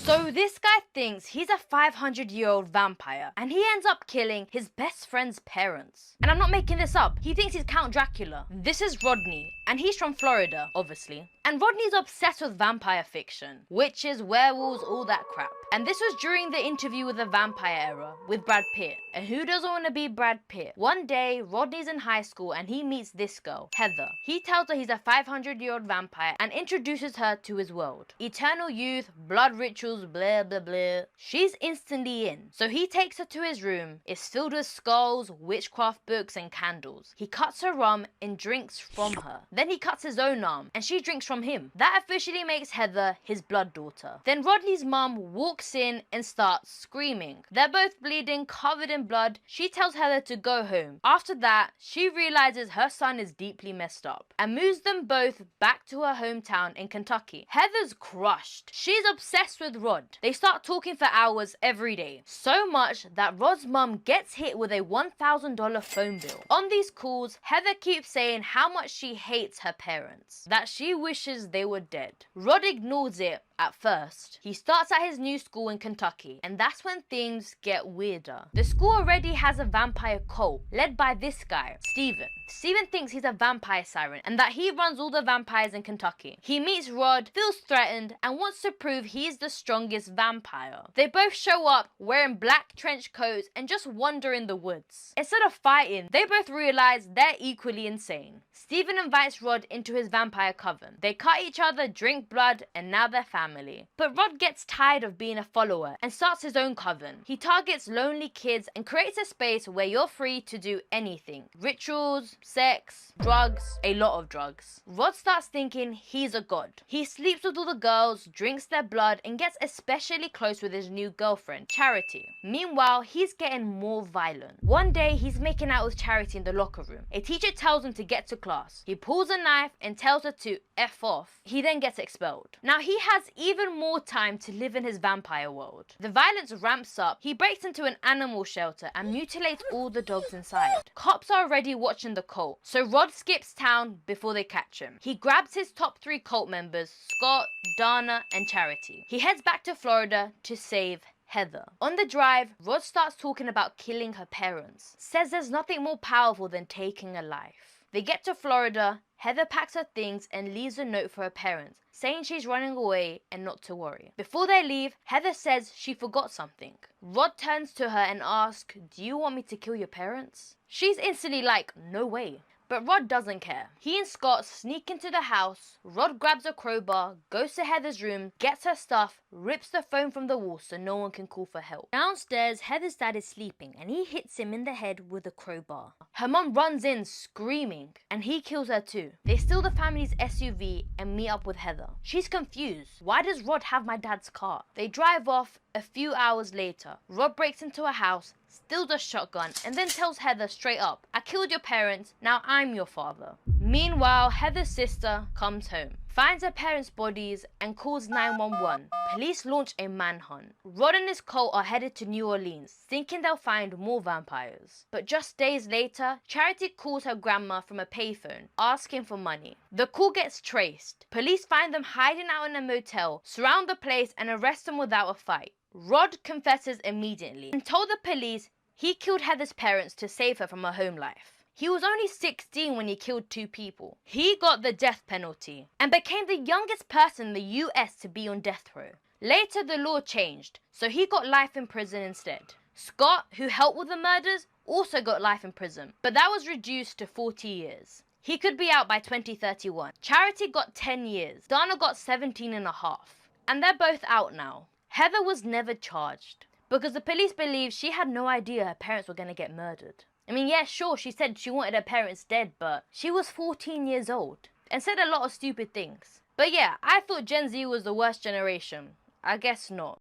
So this guy thinks he's a 500-year-old vampire, and he ends up killing his best friend's parents. And I'm not making this up, he thinks he's Count Dracula. This is Rodney, and he's from Florida, obviously. And Rodney's obsessed with vampire fiction, witches, werewolves, all that crap. And this was during the Interview with the Vampire era with Brad Pitt. And who doesn't want to be Brad Pitt? One day, Rodney's in high school and he meets this girl, Heather. He tells her he's a 500-year-old vampire and introduces her to his world. Eternal youth, blood rituals, blah blah blah. She's instantly in. So he takes her to his room. It's filled with skulls, witchcraft books and candles. He cuts her arm and drinks from her. Then he cuts his own arm and she drinks from him. That officially makes Heather his blood daughter. Then Rodney's mum walks in and starts screaming. They're both bleeding, covered in blood. She tells Heather to go home. After that, she realizes her son is deeply messed up and moves them both back to her hometown in Kentucky. Heather's crushed. She's obsessed with Rod. They start talking for hours every day. So much that Rod's mum gets hit with a $1,000 phone bill. On these calls, Heather keeps saying how much she hates her parents, that she wishes they were dead. Rod ignores it at first. He starts at his new school in Kentucky, and that's when things get weirder. The school already has a vampire cult led by this guy, Steven. Steven thinks he's a vampire siren and that he runs all the vampires in Kentucky. He meets Rod, feels threatened, and wants to prove he's the strongest vampire. They both show up wearing black trench coats and just wander in the woods. Instead of fighting, they both realize they're equally insane. Steven invites Rod into his vampire coven. They cut each other, drink blood, and now they're family. But Rod gets tired of being a follower and starts his own coven. He targets lonely kids and creates a space where you're free to do anything. Rituals, sex, drugs, a lot of drugs. Rod starts thinking he's a god. He sleeps with all the girls, drinks their blood, and gets especially close with his new girlfriend, Charity. Meanwhile, he's getting more violent. One day, he's making out with Charity in the locker room. A teacher tells him to get to class. He pulls a knife and tells her to F off. He then gets expelled. Now he has even more time to live in his vampire world. The violence ramps up. He breaks into an animal shelter and mutilates all the dogs inside. Cops are already watching the cult, so Rod skips town before they catch him. He grabs his top 3 cult members, Scott, Dana, and Charity. He heads back to Florida to save Heather. On the drive, Rod starts talking about killing her parents. Says there's nothing more powerful than taking a life. They get to Florida. Heather packs her things and leaves a note for her parents, saying she's running away and not to worry. Before they leave, Heather says she forgot something. Rod turns to her and asks, "Do you want me to kill your parents?" She's instantly like, "No way." But Rod doesn't care. He and Scott sneak into the house. Rod grabs a crowbar, goes to Heather's room, gets her stuff, rips the phone from the wall so no one can call for help. Downstairs, Heather's dad is sleeping and he hits him in the head with a crowbar. Her mum runs in screaming and he kills her too. They steal the family's SUV and meet up with Heather. She's confused. Why does Rod have my dad's car? They drive off. A few hours later, Rod breaks into a house, steals a shotgun, and then tells Heather straight up, "I killed your parents, now I'm your father." Meanwhile, Heather's sister comes home, finds her parents' bodies, and calls 911. Police launch a manhunt. Rod and his cult are headed to New Orleans, thinking they'll find more vampires. But just days later, Charity calls her grandma from a payphone, asking for money. The call gets traced. Police find them hiding out in a motel, surround the place, and arrest them without a fight. Rod confesses immediately and told the police he killed Heather's parents to save her from her home life. He was only 16 when he killed 2 people. He got the death penalty and became the youngest person in the US to be on death row. Later, the law changed, so he got life in prison instead. Scott, who helped with the murders, also got life in prison, but that was reduced to 40 years. He could be out by 2031. Charity got 10 years. Dana got 17 and a half. And they're both out now. Heather was never charged because the police believe she had no idea her parents were going to get murdered. I mean, yeah, sure, she said she wanted her parents dead, but she was 14 years old and said a lot of stupid things. But yeah, I thought Gen Z was the worst generation. I guess not.